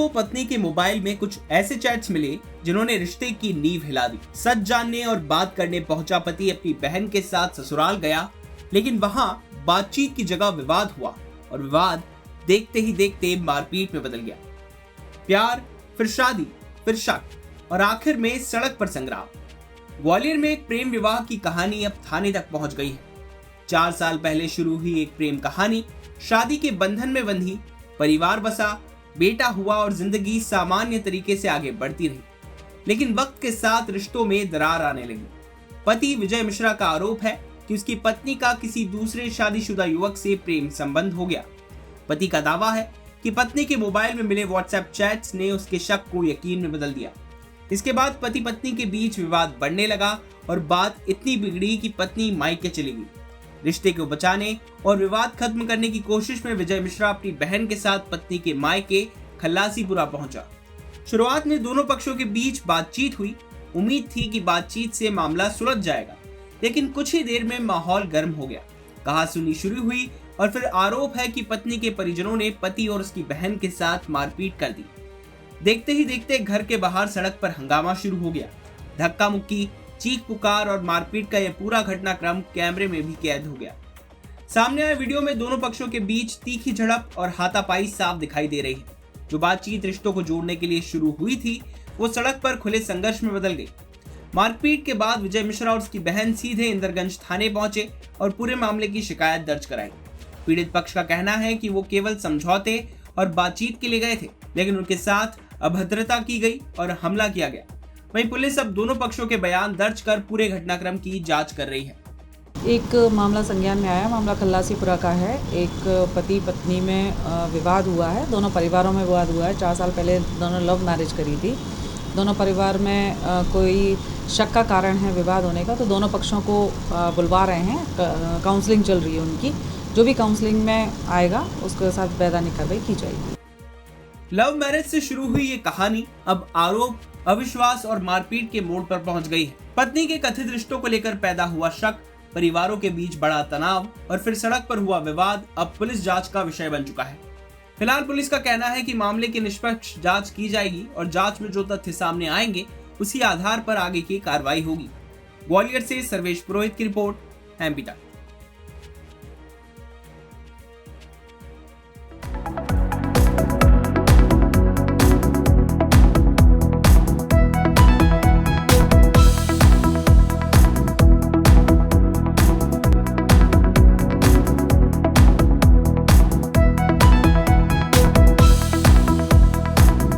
को पत्नी के मोबाइल में कुछ ऐसे चैट्स मिले जिन्होंने रिश्ते की नींव हिला दी। सच जानने और बात करने पहुंचा पति अपनी बहन के साथ ससुराल गया, लेकिन वहां बातचीत की जगह विवाद हुआ और विवाद देखते ही देखते मारपीट में बदल गया। प्यार, फिर शादी, फिर शक और आखिर में सड़क पर संग्राम। ग्वालियर में एक प्रेम विवाह की कहानी अब थाने तक पहुंच गई है। 4 साल पहले शुरू हुई एक प्रेम कहानी शादी के बंधन में बंधी, परिवार बसा, बेटा हुआ और जिंदगी सामान्य तरीके से आगे बढ़ती रही। लेकिन वक्त के साथ रिश्तों में दरार आने लगी। पति विजय मिश्रा का आरोप है कि उसकी पत्नी का किसी दूसरे शादीशुदा युवक से प्रेम संबंध हो गया। पति का दावा है कि पत्नी के मोबाइल में मिले व्हाट्सएप चैट्स ने उसके शक को यकीन में बदल दिया। इसके बाद पति पत्नी के बीच विवाद बढ़ने लगा और बात इतनी बिगड़ी कि पत्नी मायके चली गई। रिश्ते को बचाने और विवाद खत्म करने की कोशिश में विजय मिश्रा अपनी बहन के साथ पत्नी के मायके खल्लासीपुरा पहुंचा। शुरुआत में दोनों पक्षों के बीच बातचीत हुई। उम्मीद थी कि बातचीत से मामला सुलझ जाएगा, लेकिन कुछ ही देर में माहौल गर्म हो गया। कहासुनी शुरू हुई और फिर आरोप है कि पत्नी के परिजनों ने पति और उसकी बहन के साथ मारपीट कर दी। देखते ही देखते घर के बाहर सड़क पर हंगामा शुरू हो गया। धक्का मुक्की, चीख पुकार और मारपीट का यह पूरा घटनाक्रम कैमरे में भी कैद हो गया। सामने आए वीडियो में दोनों पक्षों के बीच तीखी झड़प और हाथापाई साफ दिखाई दे रही है। जो बातचीत रिश्तों को जोड़ने के लिए शुरू हुई थी, वो सड़क पर खुले संघर्ष में बदल गई। मारपीट के बाद विजय मिश्रा और उसकी बहन सीधे इंदरगंज थाने पहुंचे और पूरे मामले की शिकायत दर्ज कराई। पीड़ित पक्ष का कहना है कि वो केवल समझौते और बातचीत के लिए गए थे, लेकिन उनके साथ अभद्रता की गई और हमला किया गया। वहीं पुलिस अब दोनों पक्षों के बयान दर्ज कर पूरे घटनाक्रम की जांच कर रही है। एक मामला संज्ञान में आया। मामला खल्लासीपुरा का है। एक पति पत्नी में विवाद हुआ है। दोनों परिवारों में विवाद हुआ है। 4 साल पहले दोनों लव मैरिज करी थी। दोनों परिवार में कोई शक का कारण है विवाद होने का, तो दोनों पक्षों को बुलवा रहे हैं। काउंसलिंग चल रही है उनकी। जो भी काउंसलिंग में आएगा उसके साथ वैधानिक कार्रवाई की जाएगी। लव मैरिज से शुरू हुई ये कहानी अब आरोप, अविश्वास और मारपीट के मोड़ पर पहुंच गई है। पत्नी के कथित रिश्तों को लेकर पैदा हुआ शक, परिवारों के बीच बड़ा तनाव और फिर सड़क पर हुआ विवाद अब पुलिस जांच का विषय बन चुका है। फिलहाल पुलिस का कहना है कि मामले की निष्पक्ष जांच की जाएगी और जांच में जो तथ्य सामने आएंगे उसी आधार पर आगे की कार्रवाई होगी। ग्वालियर से सर्वेश पुरोहित की रिपोर्ट, एमपी तक।